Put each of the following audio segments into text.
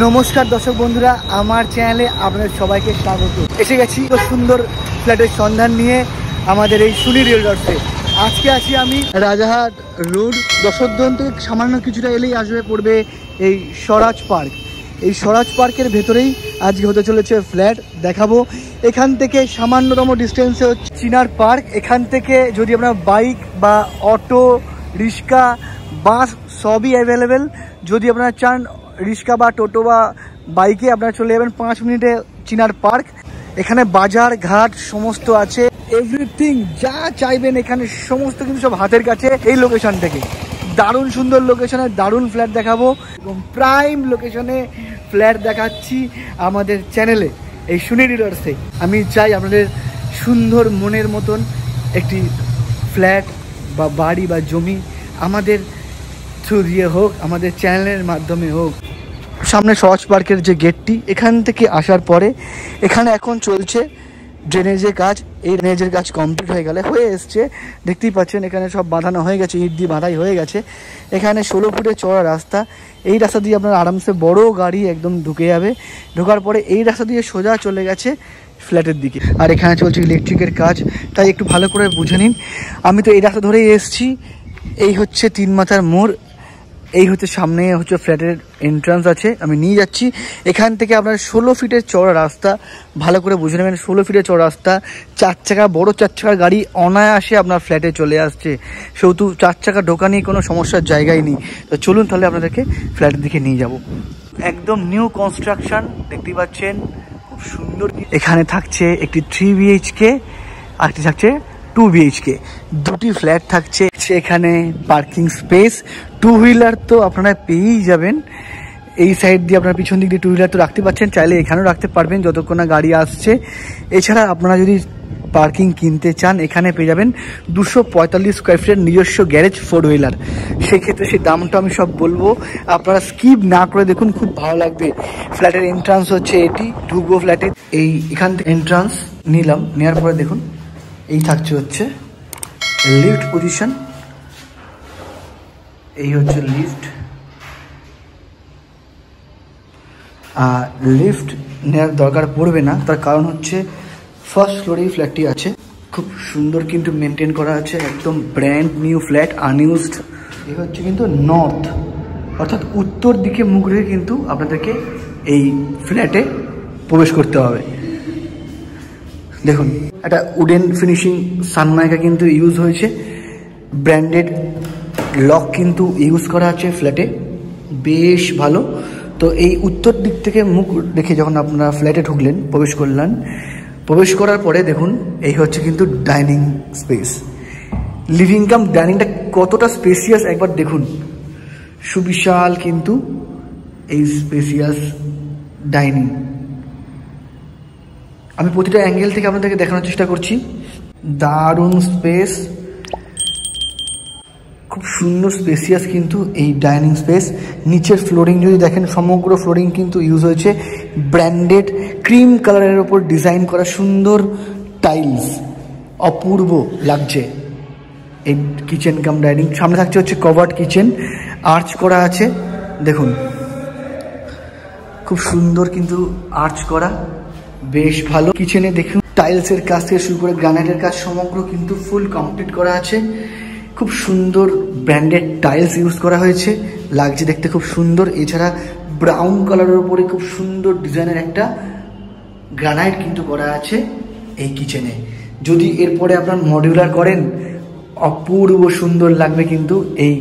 নমস্কার দর্শক বন্ধুরা, আমার চ্যানেলে আপনাদের সবাইকে স্বাগত। এসে গেছি সুন্দর ফ্ল্যাটের সন্ধান নিয়ে আমাদের এই সুনি রিয়েলটসে। আজকে আছি আমি রাজারহাট রোড, দশরথন থেকে সামান্য কিছুটা এলেই আসবে পড়বে এই স্বরাজ পার্ক। এই স্বরাজ পার্কের ভেতরেই আজকে হতে চলেছে ফ্ল্যাট দেখাবো। এখান থেকে সামান্যতম ডিস্টেন্সে হচ্ছে চিনার পার্ক। এখান থেকে যদি আপনার বাইক বা অটো, রিক্সা, বাস সবই অ্যাভেলেবেল। যদি আপনারা চান রিক্সা বা টোটো বা বাইকে আপনারা চলে যাবেন 5 মিনিটে চিনার পার্ক। এখানে বাজার ঘাট সমস্ত আছে, এভরিথিং যা চাইবেন এখানে সমস্ত কিছু সব হাতের কাছে। এই লোকেশন থেকে দারুণ সুন্দর লোকেশনে দারুণ ফ্ল্যাট দেখাবো এবং প্রাইম লোকেশনে ফ্ল্যাট দেখাচ্ছি আমাদের চ্যানেলে এই সুনি রিয়েলটসে। আমি চাই আপনাদের সুন্দর মনের মতন একটি ফ্ল্যাট বা বাড়ি বা জমি আমাদের থ্রু দিয়ে হোক, আমাদের চ্যানেলের মাধ্যমে হোক। সামনে স্বরাজ পার্কের যে গেটটি, এখান থেকে আসার পরে এখানে এখন চলছে ড্রেনেজের কাজ। এই ড্রেনেজের কাজ কমপ্লিট হয়ে এসছে, দেখতেই পাচ্ছেন। এখানে সব বাঁধানো হয়ে গেছে, ইট দিয়ে বাঁধাই হয়ে গেছে। এখানে 16 ফুটের চওড়া রাস্তা। এই রাস্তা দিয়ে আপনার আরামসে বড় গাড়ি একদম ঢুকে যাবে। ঢোকার পরে এই রাস্তা দিয়ে সোজা চলে গেছে ফ্ল্যাটের দিকে। আর এখানে চলছে ইলেকট্রিকের কাজ, তাই একটু ভালো করে বুঝে নিন। আমি তো এই রাস্তা ধরেই এসছি। এই হচ্ছে 3 মাথার মোড়, এই হচ্ছে সামনে হচ্ছে ফ্ল্যাটের এন্ট্রান্স আছে, আমি নিয়ে যাচ্ছি। এখান থেকে আপনার 16 ফিটের চওড়া রাস্তা, ভালো করে বুঝে নেবেন। 16 ফিটের চওড়া রাস্তা, 4 চাকা বড় 4 চাকার গাড়ি অনায়াসে আপনার ফ্ল্যাটে চলে আসছে। সেহেতু 4 চাকা ঢোকা নিয়ে কোনো সমস্যার জায়গায় নেই। তো চলুন তাহলে আপনাদেরকে ফ্ল্যাটের দিকে নিয়ে যাব। একদম নিউ কনস্ট্রাকশন দেখতেই পাচ্ছেন, খুব সুন্দর। এখানে থাকছে একটি 3 BHK, আরেকটি থাকছে 2 BHK, দুটি ফ্ল্যাট থাকছে। এখানে পার্কিং স্পেস, 2 হুইলার তো আপনারা পেয়েই যাবেন। এই সাইড দিয়ে আপনার পিছন দিক দিয়ে 2 হুইলার তো রাখতে পারছেন, চাইলে এখানেও রাখতে পারবেন যতক্ষণ না গাড়ি আসছে। এছাড়া আপনারা যদি পার্কিং কিনতে চান এখানে পেয়ে যাবেন 245 স্কোয়ার ফিটের নিজস্ব গ্যারেজ 4 হুইলার। সেক্ষেত্রে সেই দামটা আমি সব বলবো, আপনারা স্কিপ না করে দেখুন, খুব ভালো লাগবে। ফ্ল্যাটের এন্ট্রান্স হচ্ছে এটি, ঢুকবো ফ্ল্যাটে। এখান থেকে এন্ট্রান্স নিলাম, নেওয়ার পরে দেখুন এই থাকছে হচ্ছে লিফট পজিশন। এই হচ্ছে লিফট। লিফট নেওয়ার দরকার পড়বে না, তার কারণ হচ্ছে ফার্স্ট ফ্লোরেই ফ্ল্যাটটি আছে। খুব সুন্দর কিন্তু মেনটেন করা আছে, একদম ব্র্যান্ড নিউ ফ্ল্যাট, আনইউজড। এই হচ্ছে কিন্তু নর্থ, অর্থাৎ উত্তর দিকে মুখ রেখে কিন্তু আপনাদেরকে এই ফ্ল্যাটে প্রবেশ করতে হবে। দেখুন একটা উডেন ফিনিশিং সানমাইকা কিন্তু ইউজ হয়েছে, ব্র্যান্ডেড লক কিন্তু ইউজ করা আছে ফ্ল্যাটে, বেশ ভালো। তো এই উত্তর দিক থেকে মুখ রেখে যখন আপনারা ফ্ল্যাটে ঢুকলেন, প্রবেশ করার পরে দেখুন এই হচ্ছে কিন্তু ডাইনিং স্পেস। লিভিং কাম ডাইনিংটা কতটা স্পেসিয়াস একবার দেখুন, সুবিশাল কিন্তু এই স্পেসিয়াস ডাইনিং। আমি প্রতিটা অ্যাঙ্গেল থেকে আপনাদেরকে দেখানোর চেষ্টা করছি। দারুণ স্পেস, খুব সুন্দর স্পেসিয়াস কিন্তু এই ডাইনিং স্পেস। নিচের ফ্লোরিং যদি দেখেন, সমগ্র ফ্লোরিং কিন্তু ইউজ হয়েছে ব্র্যান্ডেড ক্রিম কালারের ওপর ডিজাইন করা সুন্দর টাইলস, অপূর্ব লাগছে। এই কিচেন কাম ডাইনিং, সামনে থাকছে হচ্ছে কভার্ড কিচেন, আর্চ করা আছে। দেখুন খুব সুন্দর কিন্তু আর্চ করা, বেশ ভালো। কিচেনে দেখুন টাইলসের কাজ থেকে শুরু করে গ্রানাইটের কাজ সমগ্র কিন্তু ফুল কমপ্লিট করা আছে। খুব সুন্দর ব্র্যান্ডেড টাইলস ইউজ করা হয়েছে, লাগছে দেখতে খুব সুন্দর। এছাড়া ব্রাউন কালারের উপরে খুব সুন্দর ডিজাইনের একটা গ্রানাইট কিন্তু করা আছে এই কিচেনে। যদি এরপরে আপনার মডিউলার করেন অপূর্ব সুন্দর লাগবে কিন্তু এই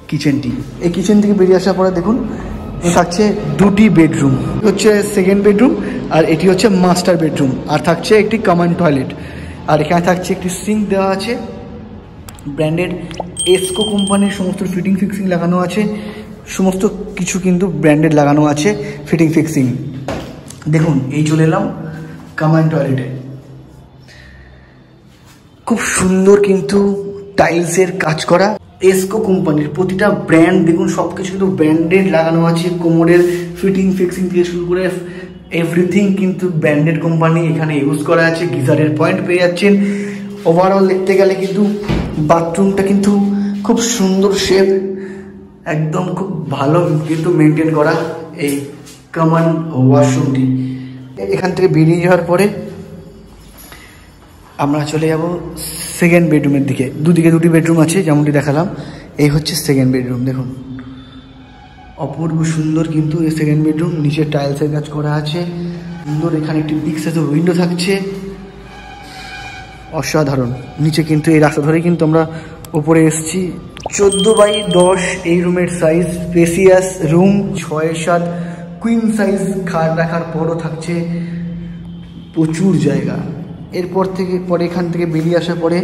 কিচেনটি। এই কিচেন থেকে বেরিয়ে আসার পরে দেখুন থাকছে 2টি বেডরুম, হচ্ছে সেকেন্ড বেডরুম আর এটি হচ্ছে মাস্টার বেডরুম। আর থাকছে একটি কমন টয়লেট। আর এখানে থাকছে একটি সিঙ্ক দেওয়া আছে, ব্র্যান্ডেড এসকো কোম্পানির সমস্ত ফিটিং ফিক্সিং লাগানো আছে, সমস্ত কিছু কিন্তু ব্র্যান্ডেড লাগানো আছে ফিটিং ফিক্সিং। দেখুন এই চলে এলাম কমন টয়লেটে, খুব সুন্দর কিন্তু টাইলসের কাজ করা এসকো কোম্পানির। প্রতিটা ব্র্যান্ড দেখুন সবকিছু কিন্তু ব্র্যান্ডেড লাগানো আছে, কোমরের ফিটিং ফিক্সিং থেকে শুরু করে এভরিথিং কিন্তু ব্র্যান্ডেড কোম্পানি এখানে ইউজ করা আছে। গিজারের পয়েন্ট পেয়ে যাচ্ছেন। ওভারঅল দেখতে গেলে কিন্তু বাথরুমটা কিন্তু খুব সুন্দর শেপ, একদম খুব ভালো কিন্তু মেনটেন করা এই কমন ওয়াশরুমটি। এখান থেকে বেরিয়ে যাওয়ার পরে আমরা চলে যাব সেকেন্ড বেডরুমের দিকে। দুদিকে দুটি বেডরুম আছে যেমনটি দেখালাম। এই হচ্ছে সেকেন্ড বেডরুম, দেখুন অপূর্ব সুন্দর কিন্তু এই সেকেন্ড বেডরুম। নিচে টাইলসের কাজ করা আছে সুন্দর। এখানে একটি বিগ সাইজের উইন্ডো থাকছে, অসাধারণ। নিচে কিন্তু এই রাস্তা ধরে কিন্তু আমরা উপরে এসেছি। 14x10 এই রুমের size, spacious room. 6-7 queen size খাট রাখার পরও থাকছে প্রচুর জায়গা। এরপর থেকে পরে এখান থেকে বেরিয়ে আসার পরে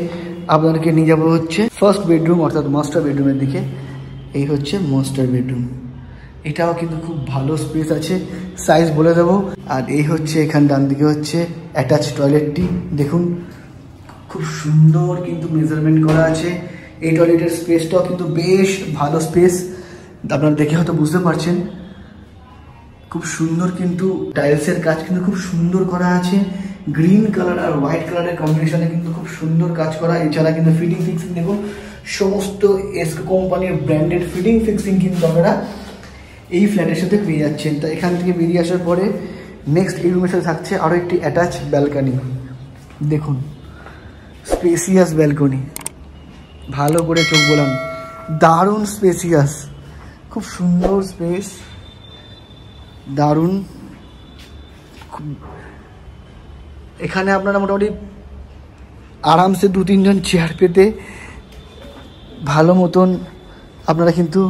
আপনাদেরকে নিয়ে যাবো হচ্ছে ফার্স্ট বেডরুম অর্থাৎ মাস্টার বেডরুমের দিকে। এই হচ্ছে মাস্টার বেডরুম, এটাও কিন্তু খুব ভালো স্পেস আছে, সাইজ বলে দেবো। আর এই হচ্ছে এখান ডান দিকে হচ্ছে অ্যাটাচ টয়লেটটি, দেখুন খুব সুন্দর কিন্তু মেজারমেন্ট করা আছে। এই টয়লেটের স্পেসটাও কিন্তু বেশ ভালো স্পেস, আপনারা দেখে হয়তো বুঝতে পারছেন। খুব সুন্দর কিন্তু টাইলসের কাজ কিন্তু খুব সুন্দর করা আছে। গ্রিন কালার আর হোয়াইট কালারের কম্বিনেশনে কিন্তু খুব সুন্দর কাজ করা। এছাড়া কিন্তু ফিটিং ফিক্সিং দেখুন, সমস্ত এসকো কোম্পানির ব্র্যান্ডেড ফিটিং ফিক্সিং কিন্তু আপনারা এই ফ্ল্যাটের সাথে পেয়ে যাচ্ছেন। তা এখান থেকে বেরিয়ে আসার পরে নেক্সট এই রুমের সাথে থাকছে আরও একটি অ্যাটাচ ব্যালকনি। দেখুন স্পেসিয়াস ব্যালকনি, ভালো করে চোখ বোলান, দারুণ স্পেসিয়াস, খুব সুন্দর স্পেস, দারুণ। এখানে আপনারা মোটামুটি আরামসে 2-3 জন চেয়ার পেতে ভালো মতন আপনারা কিন্তু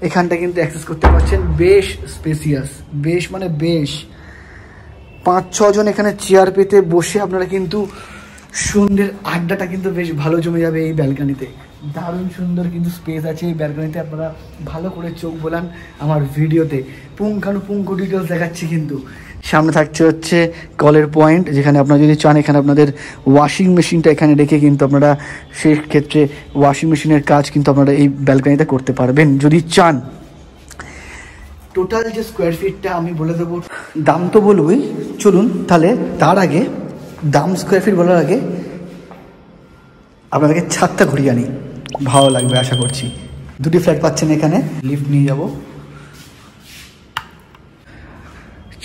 এখানটা কিন্তু অ্যাক্সেস করতে পারছেন। বেশ স্পেসিয়াস, বেশ মানে বেশ 5-6 জন এখানে চেয়ার পেতে বসে আপনারা কিন্তু সন্ধ্যের আড্ডাটা কিন্তু বেশ ভালো জমে যাবে এই ব্যালকনিতে। দারুণ সুন্দর কিন্তু স্পেস আছে এই ব্যালকনিতে, আপনারা ভালো করে চোখ বোলান আমার ভিডিওতে, পুঙ্খানুপুঙ্খ ডিটেলস দেখাচ্ছি। কিন্তু সামনে থাকছে হচ্ছে কলের পয়েন্ট, যেখানে আপনারা যদি চান এখানে আপনাদের ওয়াশিং মেশিনটা এখানে রেখে কিন্তু আপনারা সেই ক্ষেত্রে ওয়াশিং মেশিনের কাজ কিন্তু আপনারা এই ব্যালকনিতে করতে পারবেন যদি চান। টোটাল যে স্কোয়ার ফিটটা আমি বলে দেবো, দাম তো বলবই, চলুন তাহলে তার আগে দাম স্কোয়ার ফিট বলার আগে আপনাদেরকে ছাদটা ঘুরিয়ে আনি, ভালো লাগবে আশা করছি। দুটি ফ্ল্যাট পাচ্ছেন এখানে, লিফট নিয়ে যাব।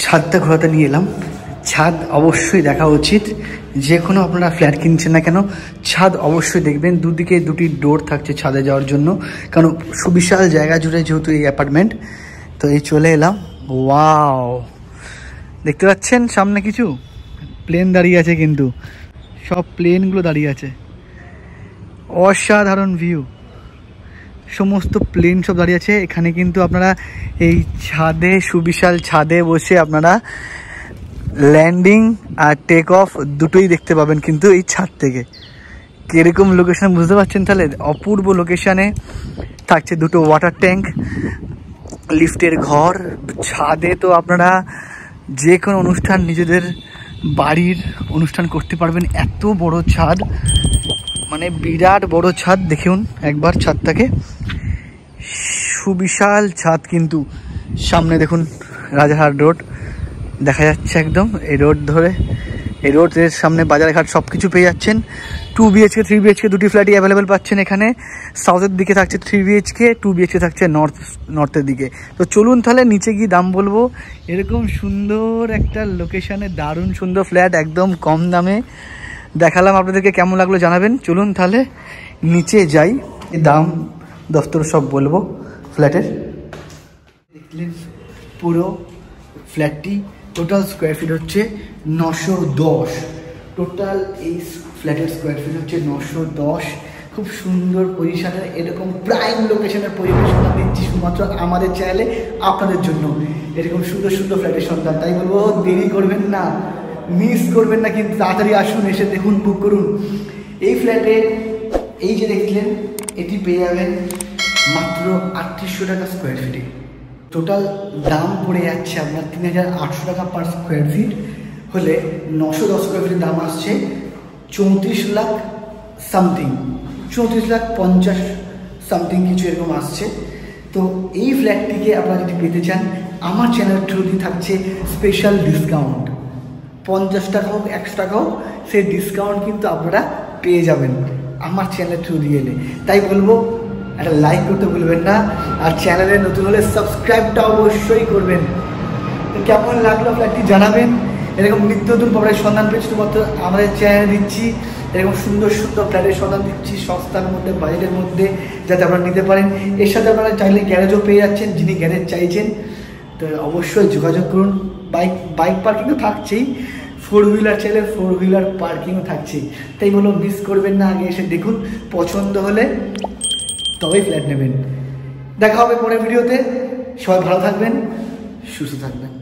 ছাদটা ঘোরাতে নিয়ে এলাম। ছাদ অবশ্যই দেখা উচিত, যে কোনো আপনারা ফ্ল্যাট কিনছেন না কেন ছাদ অবশ্যই দেখবেন। দুদিকে দুটি ডোর থাকছে ছাদে যাওয়ার জন্য, কারণ সুবিশাল জায়গা জুড়ে যেহেতু এই অ্যাপার্টমেন্ট। তো এই চলে এলাম। ওয়াও, দেখতে পাচ্ছেন সামনে কিছু প্লেন দাঁড়িয়ে আছে, কিন্তু সব প্লেনগুলো দাঁড়িয়ে আছে, অসাধারণ ভিউ, সমস্ত প্লেন সব দাঁড়িয়ে আছে এখানে। কিন্তু আপনারা এই ছাদে, সুবিশাল ছাদে বসে আপনারা ল্যান্ডিং আর টেক অফ দুটোই দেখতে পাবেন কিন্তু এই ছাদ থেকে। কীরকম লোকেশন বুঝতে পারছেন তাহলে? অপূর্ব লোকেশানে থাকছে দুটো ওয়াটার ট্যাঙ্ক, লিফটের ঘর। ছাদে তো আপনারা যে কোনো অনুষ্ঠান, নিজেদের বাড়ির অনুষ্ঠান করতে পারবেন, এত বড় ছাদ, মানে বিরাট বড় ছাদ। দেখুন একবার ছাদটাকে, সুবিশাল ছাদ। কিন্তু সামনে দেখুন রাজারহাট রোড দেখা যাচ্ছে একদম, এই রোড ধরে, এই রোডের সামনে বাজারঘাট সব কিছু পেয়ে যাচ্ছেন। 2 BHK 3 BHK দুটি ফ্ল্যাটই অ্যাভেলেবেল পাচ্ছেন এখানে। সাউথের দিকে থাকছে 3 BHK, 2 BHK থাকছে নর্থের দিকে। তো চলুন তাহলে নিচে গিয়ে দাম বলবো। এরকম সুন্দর একটা লোকেশানে দারুণ সুন্দর ফ্ল্যাট, একদম কম দামে দেখালাম আপনাদেরকে, কেমন লাগলো জানাবেন। চলুন তাহলে নিচে যাই, দাম দফতর সব বলবো ফ্ল্যাটের। দেখলেন পুরো ফ্ল্যাটটি, টোটাল স্কোয়ার ফিট হচ্ছে 910। টোটাল এই ফ্ল্যাটের স্কোয়ার ফিট হচ্ছে 910। খুব সুন্দর পজিশনের, এরকম প্রাইম লোকেশনের পরিবেশনা দিচ্ছি শুধুমাত্র আমাদের চ্যানেলে আপনাদের জন্য। এরকম সুন্দর সুন্দর ফ্ল্যাটের সন্ধান, তাই বলবো দেরি করবেন না, মিস করবেন না, কিন্তু তাড়াতাড়ি আসুন, এসে দেখুন, বুক করুন। এই ফ্ল্যাটে এই যে দেখলেন, এটি পেয়ে যাবেন মাত্র 3800 টাকা স্কোয়ার ফিটে। টোটাল দাম পড়ে যাচ্ছে আপনার 3800 টাকা পার স্কোয়ার ফিট হলে 910 স্কোয়ার ফিটের দাম আসছে 34 লাখ সামথিং, 34 লাখ 50 সামথিং কিছু এরকম আসছে। তো এই ফ্ল্যাটটিকে আপনারা যদি পেতে চান, আমার চ্যানেল থ্রু দিয়ে থাকছে স্পেশাল ডিসকাউন্ট, 50 টাকা হোক 100 টাকা হোক, সেই ডিসকাউন্ট কিন্তু আপনারা পেয়ে যাবেন আমার চ্যানেলের থ্রু দিয়ে এলে। তাই বলবো একটা লাইক করতে ভুলবেন না, আর চ্যানেলে নতুন হলে সাবস্ক্রাইবটা অবশ্যই করবেন। তো কেমন লাগলো ফ্ল্যাটটি জানাবেন। এরকম নিত্য নতুন প্রপার্টির সন্ধান পেয়ে শুধুমাত্র আমাদের চ্যানেলে দিচ্ছি। এরকম সুন্দর সুন্দর ফ্ল্যাটের সন্ধান দিচ্ছি সস্তার মধ্যে, বাজেটের মধ্যে, যাতে আপনারা নিতে পারেন। এর সাথে আপনারা চাইলে গ্যারেজও পেয়ে যাচ্ছেন, যিনি গ্যারেজ চাইছেন তো অবশ্যই যোগাযোগ করুন। বাইক পার্কিং তো থাকছেই, 4 হুইলার চাইলে 4 হুইলার পার্কিংও থাকছেই। তাই বলো মিস করবেন না, আগে এসে দেখুন, পছন্দ হলে তবেই ফ্ল্যাট নেবেন। দেখা হবে পরের ভিডিওতে। সবাই ভালো থাকবেন, সুস্থ থাকবেন।